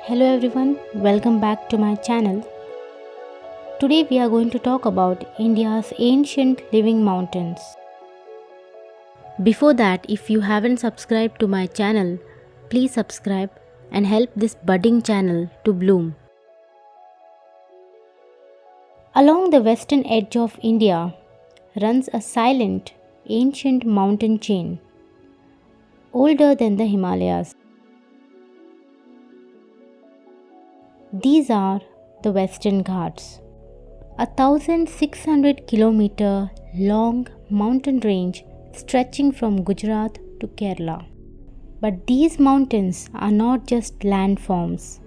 Hello everyone, welcome back to my channel. Today we are going to talk about India's ancient living mountains. Before that, if you haven't subscribed to my channel, please subscribe and help this budding channel to bloom. Along the western edge of India runs a silent, ancient mountain chain, older than the Himalayas. These are the Western Ghats, a 1600-kilometer long mountain range stretching from Gujarat to Kerala. But these mountains are not just landforms.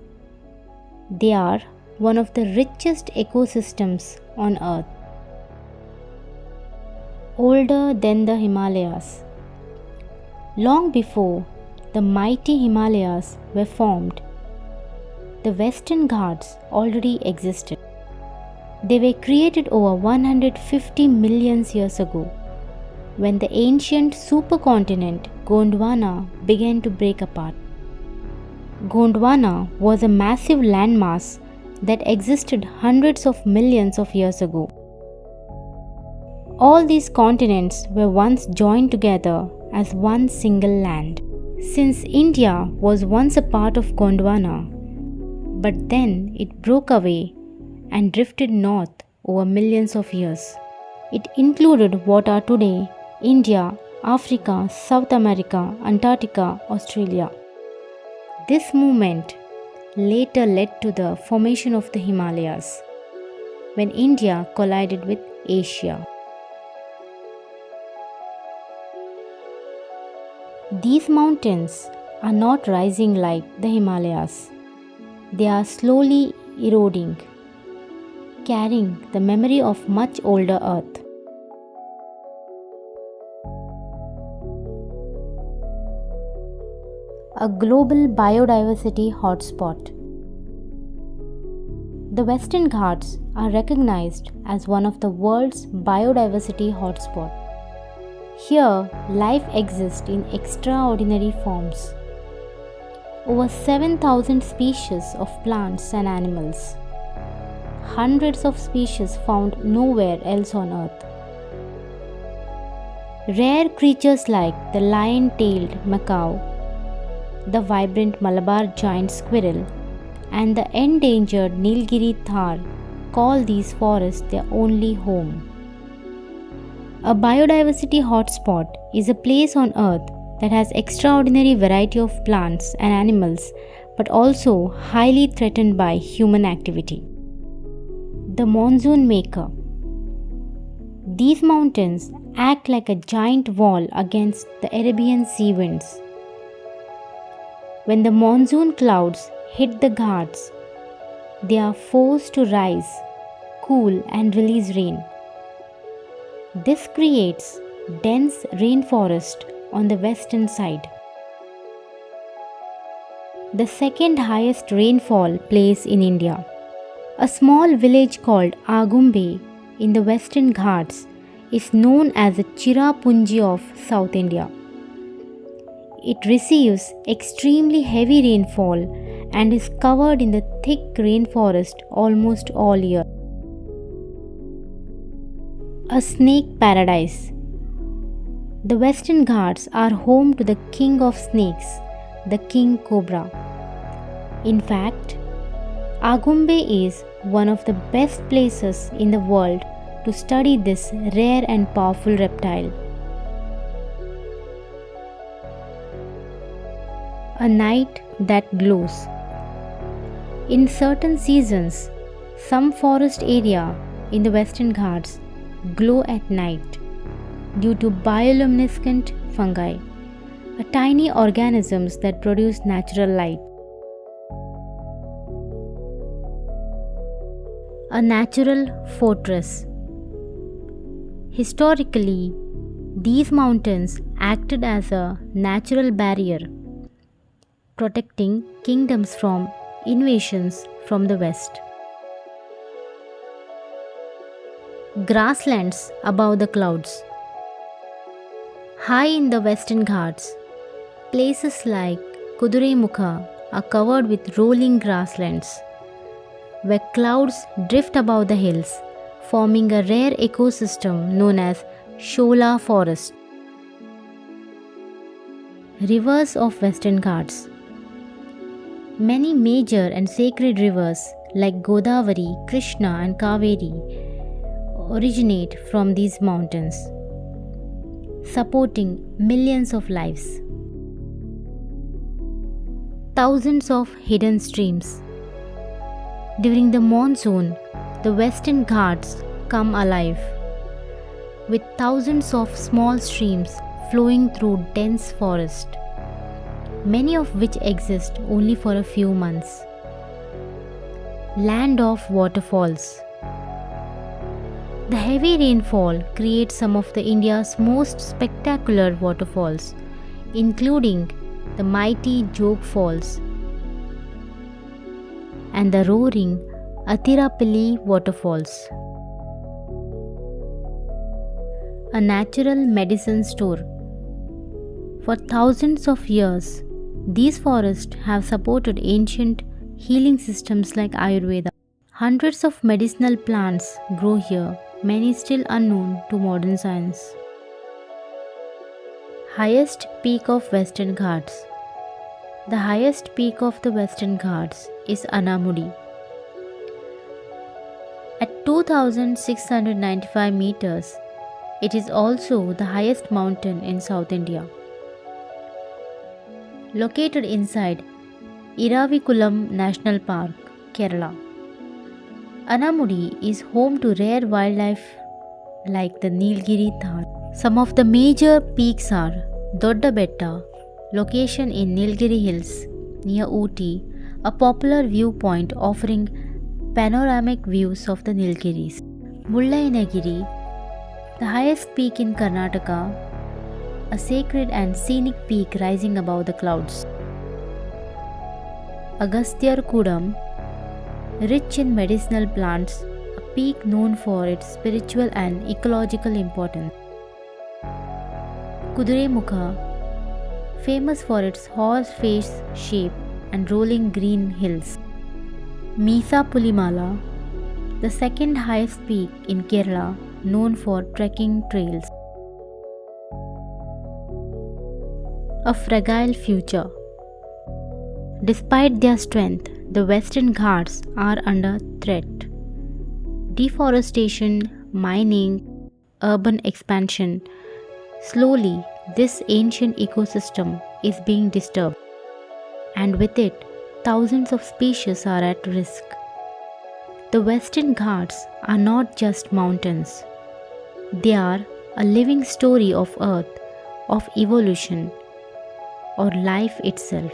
They are one of the richest ecosystems on earth. Older than the Himalayas. Long before the mighty Himalayas were formed, the Western Ghats already existed. They were created over 150 million years ago, when the ancient supercontinent Gondwana began to break apart. Gondwana was a massive landmass that existed hundreds of millions of years ago. All these continents were once joined together as one single land. Since India was once a part of Gondwana, but then it broke away and drifted north over millions of years. It included what are today India, Africa, South America, Antarctica, Australia. This movement later led to the formation of the Himalayas, when India collided with Asia. These mountains are not rising like the Himalayas. They are slowly eroding, carrying the memory of much older Earth. A global biodiversity hotspot. The Western Ghats are recognized as one of the world's biodiversity hotspots. Here, life exists in extraordinary forms. Over 7,000 species of plants and animals. Hundreds of species found nowhere else on Earth. Rare creatures like the lion-tailed macaw, the vibrant Malabar giant squirrel, and the endangered Nilgiri thar call these forests their only home. A biodiversity hotspot is a place on Earth that has extraordinary variety of plants and animals, but also highly threatened by human activity. The monsoon maker. These mountains act like a giant wall against the Arabian sea winds. When the monsoon clouds hit the Ghats, they are forced to rise, cool and release rain. This creates dense rainforest on the western side. The second highest rainfall place in India. A small village called Agumbe in the Western Ghats is known as the Chirapunji of South India. It receives extremely heavy rainfall and is covered in the thick rainforest almost all year. A snake paradise. The Western Ghats are home to the king of snakes, the king cobra. In fact, Agumbe is one of the best places in the world to study this rare and powerful reptile. A night that glows. In certain seasons, some forest area in the Western Ghats glow at night due to bioluminescent fungi, tiny organisms that produce natural light. A natural fortress. Historically, these mountains acted as a natural barrier, protecting kingdoms from invasions from the west. Grasslands above the clouds. High in the Western Ghats, places like Kuduremukha are covered with rolling grasslands, where clouds drift above the hills, forming a rare ecosystem known as Shola forest. Rivers of Western Ghats. Many major and sacred rivers like Godavari, Krishna and Kaveri originate from these mountains, supporting millions of lives. Thousands of hidden streams. During the monsoon, the Western Ghats come alive, with thousands of small streams flowing through dense forest, many of which exist only for a few months. Land of waterfalls. The heavy rainfall creates some of India's most spectacular waterfalls, including the mighty Jog Falls and the roaring Athirapalli waterfalls. A natural medicine store. For thousands of years, these forests have supported ancient healing systems like Ayurveda. Hundreds of medicinal plants grow here, many still unknown to modern science. Highest peak of Western Ghats. The highest peak of the Western Ghats is Anamudi. At 2,695 meters, it is also the highest mountain in South India. Located inside Iravikulam National Park, Kerala. Anamudi is home to rare wildlife like the Nilgiri Thar. Some of the major peaks are Dodda Betta, location in Nilgiri Hills near Ooty, a popular viewpoint offering panoramic views of the Nilgiris. Mullayanagiri, the highest peak in Karnataka, a sacred and scenic peak rising above the clouds. Agasthyar Kudam, rich in medicinal plants, a peak known for its spiritual and ecological importance. Kuduremukha, famous for its horse face shape and rolling green hills. Misa Pulimala, the second highest peak in Kerala, known for trekking trails. A fragile future. Despite their strength, the Western Ghats are under threat. Deforestation, mining, urban expansion. Slowly, this ancient ecosystem is being disturbed, and with it, thousands of species are at risk. The Western Ghats are not just mountains. They are a living story of Earth, of evolution, or life itself.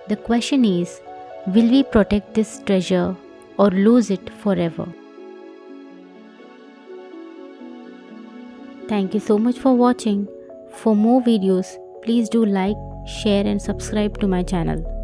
The question is, will we protect this treasure or lose it forever? Thank you so much for watching. For more videos, please do like, share and subscribe to my channel.